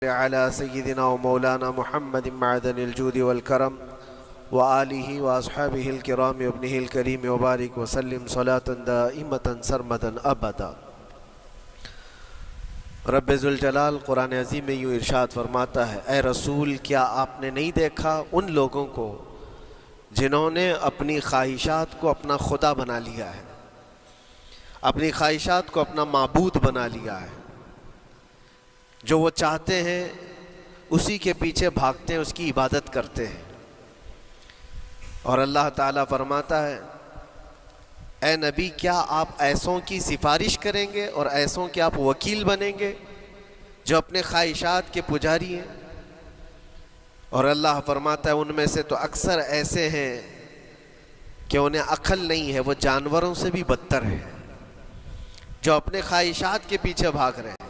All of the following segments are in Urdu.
على سيدنا ومولانا محمد معدن الجود والكرم وآله وأصحابه الكرام وابنه الكريم وبارك وسلم صلاة دائمة سرمدا أبدا۔ رب ذوالجلال قرآن عظیم میں یوں ارشاد فرماتا ہے، اے رسول کیا آپ نے نہیں دیکھا ان لوگوں کو جنہوں نے اپنی خواہشات کو اپنا خدا بنا لیا ہے، اپنی خواہشات کو اپنا معبود بنا لیا ہے، جو وہ چاہتے ہیں اسی کے پیچھے بھاگتے ہیں، اس کی عبادت کرتے ہیں۔ اور اللہ تعالیٰ فرماتا ہے، اے نبی کیا آپ ایسوں کی سفارش کریں گے اور ایسوں کے آپ وکیل بنیں گے جو اپنے خواہشات کے پجاری ہیں؟ اور اللہ فرماتا ہے ان میں سے تو اکثر ایسے ہیں کہ انہیں عقل نہیں ہے، وہ جانوروں سے بھی بدتر ہیں، جو اپنے خواہشات کے پیچھے بھاگ رہے ہیں۔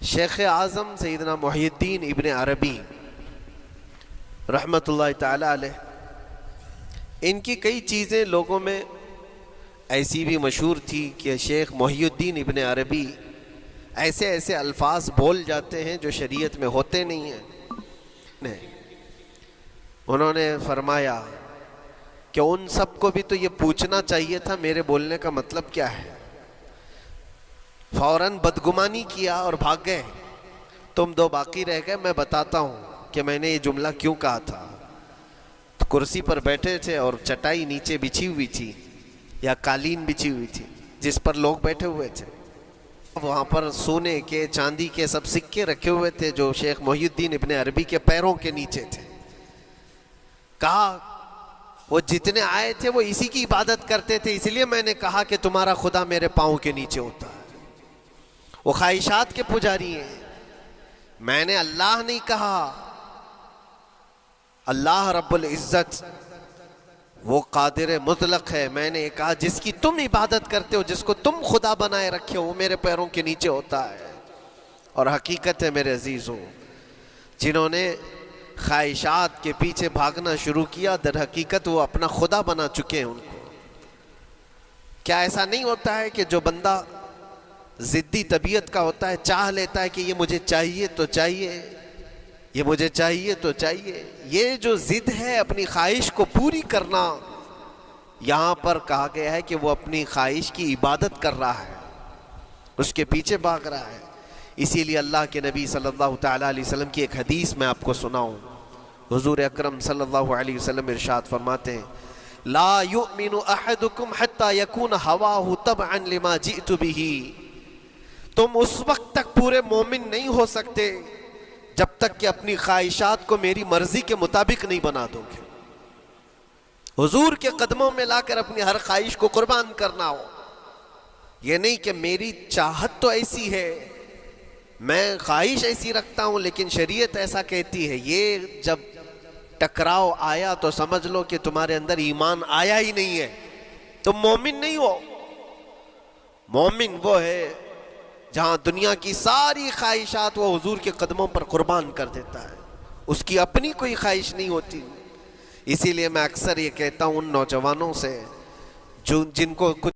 شیخ اعظم سیدنا محی الدین ابن عربی رحمۃ اللہ تعالی علیہ، ان کی کئی چیزیں لوگوں میں ایسی بھی مشہور تھی کہ شیخ محی الدین ابن عربی ایسے ایسے الفاظ بول جاتے ہیں جو شریعت میں ہوتے نہیں ہیں۔ انہوں نے فرمایا کہ ان سب کو بھی تو یہ پوچھنا چاہیے تھا میرے بولنے کا مطلب کیا ہے، فوراً بدگمانی کیا اور بھاگ گئے، تم دو باقی رہ گئے، میں بتاتا ہوں کہ میں نے یہ جملہ کیوں کہا تھا۔ تو کرسی پر بیٹھے تھے اور چٹائی نیچے بچھی ہوئی تھی یا قالین بچھی ہوئی تھی جس پر لوگ بیٹھے ہوئے تھے، وہاں پر سونے کے چاندی کے سب سکے رکھے ہوئے تھے جو شیخ محی الدین ابن عربی کے پیروں کے نیچے تھے۔ کہا وہ جتنے آئے تھے وہ اسی کی عبادت کرتے تھے، اس لیے میں نے کہا کہ تمہارا خدا میرے پاؤں کے نیچے ہوتا ہے، وہ خواہشات کے پجاری ہیں۔ میں نے اللہ نہیں کہا، اللہ رب العزت وہ قادر مطلق ہے، میں نے کہا جس کی تم عبادت کرتے ہو، جس کو تم خدا بنائے رکھے ہو، وہ میرے پیروں کے نیچے ہوتا ہے۔ اور حقیقت ہے میرے عزیزوں، جنہوں نے خواہشات کے پیچھے بھاگنا شروع کیا در حقیقت وہ اپنا خدا بنا چکے ہیں ان کو۔ کیا ایسا نہیں ہوتا ہے کہ جو بندہ ضدی طبیعت کا ہوتا ہے چاہ لیتا ہے کہ یہ مجھے چاہیے تو چاہیے، یہ مجھے چاہیے تو چاہیے، یہ جو ضد ہے اپنی خواہش کو پوری کرنا، یہاں پر کہا گیا ہے کہ وہ اپنی خواہش کی عبادت کر رہا ہے، اس کے پیچھے بھاگ رہا ہے۔ اسی لیے اللہ کے نبی صلی اللہ تعالیٰ علیہ وسلم کی ایک حدیث میں آپ کو سناؤں۔ حضور اکرم صلی اللہ علیہ وسلم ارشاد فرماتے ہیں، لا یؤمن احدکم حتی یکون ہواہ تبعا لما جئت بہ، تم اس وقت تک پورے مومن نہیں ہو سکتے جب تک کہ اپنی خواہشات کو میری مرضی کے مطابق نہیں بنا دو گے۔ حضور کے قدموں میں لا کر اپنی ہر خواہش کو قربان کرنا ہو، یہ نہیں کہ میری چاہت تو ایسی ہے، میں خواہش ایسی رکھتا ہوں لیکن شریعت ایسا کہتی ہے، یہ جب ٹکراؤ آیا تو سمجھ لو کہ تمہارے اندر ایمان آیا ہی نہیں ہے، تم مومن نہیں ہو۔ مومن وہ ہے جہاں دنیا کی ساری خواہشات وہ حضور کے قدموں پر قربان کر دیتا ہے، اس کی اپنی کوئی خواہش نہیں ہوتی۔ اسی لیے میں اکثر یہ کہتا ہوں ان نوجوانوں سے جن کو کچھ